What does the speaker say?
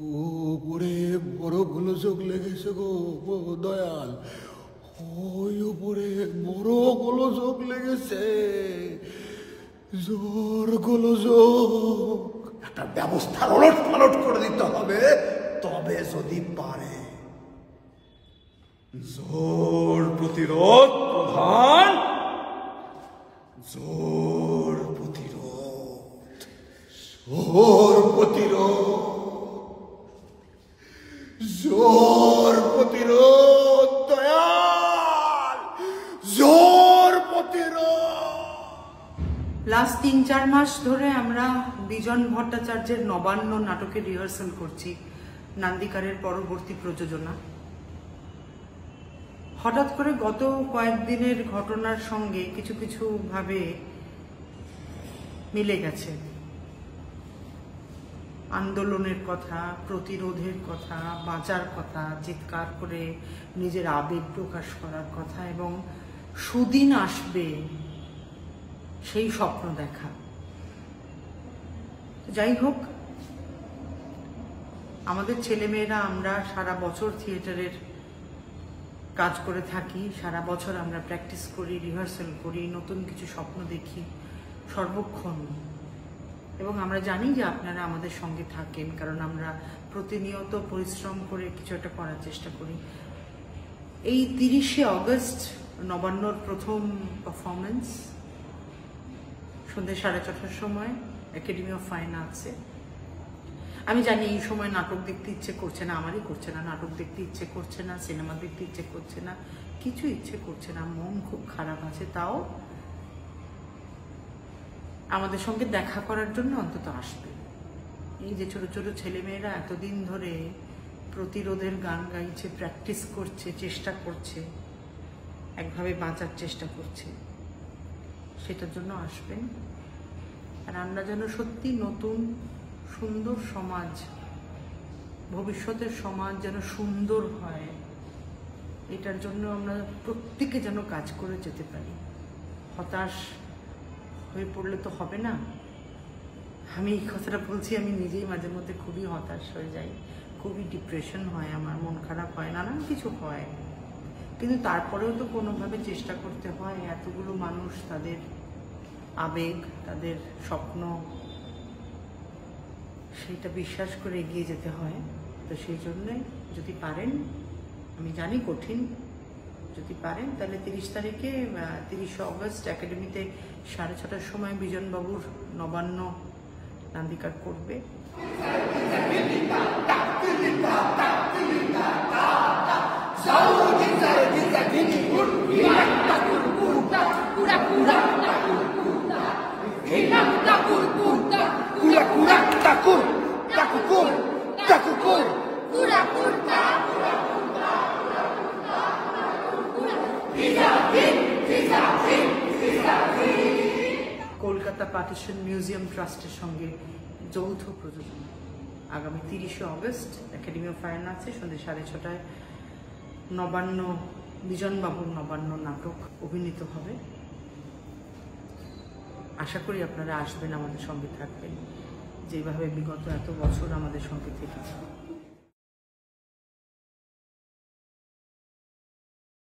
উপরে বড় গোলযোগ লেগেছে গো দয়াল, ওই উপরে বড় গোলযোগ লেগেছে, জোর গোলযোগ। একটা ব্যবস্থা ওলট পালট করে দিতে হবে, তবে যদি পারে। জোর প্রতিরোধ প্রধান, জোর প্রতিরোধ, জোর প্রতিরোধ, জোর প্রতিরোধ দয়াল, জোর প্রতিরোধ। লাস্ট ৩-৪ মাস ধরে আমরা বিজন ভট্টাচার্যের নবান্ন নাটকের রিহার্সাল করছি, নান্দিকারের পরবর্তী প্রযোজনা। হঠাৎ করে গত কয়েকদিনের ঘটনার সঙ্গে কিছু কিছু ভাবে মিলে গেছে। আন্দোলনের কথা, প্রতিরোধের কথা, বাঁচার কথা, চিৎকার করে নিজের আবেগ প্রকাশ করার কথা এবং সুদিন আসবে সেই স্বপ্ন দেখা। যাই হোক, আমাদের ছেলেমেয়েরা আমরা সারা বছর থিয়েটারের কাজ করে থাকি, সারা বছর আমরা প্র্যাকটিস করি, রিহার্সাল করি, নতুন কিছু স্বপ্ন দেখি সর্বক্ষণ। এবং আমরা জানি যে আপনারা আমাদের সঙ্গে থাকেন, কারণ আমরা প্রতিনিয়ত পরিশ্রম করে কিছু একটা করার চেষ্টা করি। এই ৩০শে অগস্ট নবান্নর প্রথম পারফরমেন্স, সন্ধ্যে 4:30টার সময় একাডেমি অফ ফাইন আর্টসে। আমি জানি এই সময় নাটক দেখতে ইচ্ছে করছে না, আমারই করছে না, নাটক দেখতে ইচ্ছে করছে না, সিনেমা দেখতে ইচ্ছে করছে না, কিছু ইচ্ছে করছে না, মন খুব খারাপ আছে। তাও আমাদের সঙ্গে দেখা করার জন্য অন্তত আসবে। এই যে ছোট ছোট ছেলেমেয়েরা এতদিন ধরে প্রতিরোধের গান গাইছে, প্র্যাকটিস করছে, চেষ্টা করছে, একভাবে বাঁচার চেষ্টা করছে, সেটার জন্য আসবেন। আর আমরা যেন সত্যি নতুন সুন্দর সমাজ, ভবিষ্যতের সমাজ যেন সুন্দর হয়, এটার জন্য আমরা প্রত্যেকে যেন কাজ করে যেতে পারি। হতাশ হয়ে পড়লে তো হবে না। আমি এই কথাটা বলছি, আমি নিজেই মাঝে মধ্যে খুবই হতাশ হয়ে যাই, খুবই ডিপ্রেশন হয়, আমার মন খারাপ হয়, নানান কিছু হয়। কিন্তু তারপরেও তো কোনোভাবে চেষ্টা করতে হয়। এতগুলো মানুষ, তাদের আবেগ, তাদের স্বপ্ন, সেইটা বিশ্বাস করে এগিয়ে যেতে হয়। তো সেই জন্যে যদি পারেন, আমি জানি কঠিন, যদি পারেন তাহলে 30 তারিখে 30শে অগস্ট একাডেমিতে 6:30টার সময় বিজনবাবুর নবান্ন নান্দিকার করবে। কলকাতা পার্টিশন মিউজিয়াম ট্রাস্টের সঙ্গে যৌথ প্রযোজনা। আগামী 30শে অগস্ট একাডেমি অফ ফাইন আর্টসে সন্ধ্যে 6:30টায় নবান্ন, বিজনবাবুর নবান্ন নাটক অভিনীত হবে। আশা করি আপনারা আসবেন, আমাদের সঙ্গে থাকবেন, যেভাবে বিগত এত বছর আমাদের সঙ্গে থেকেছে।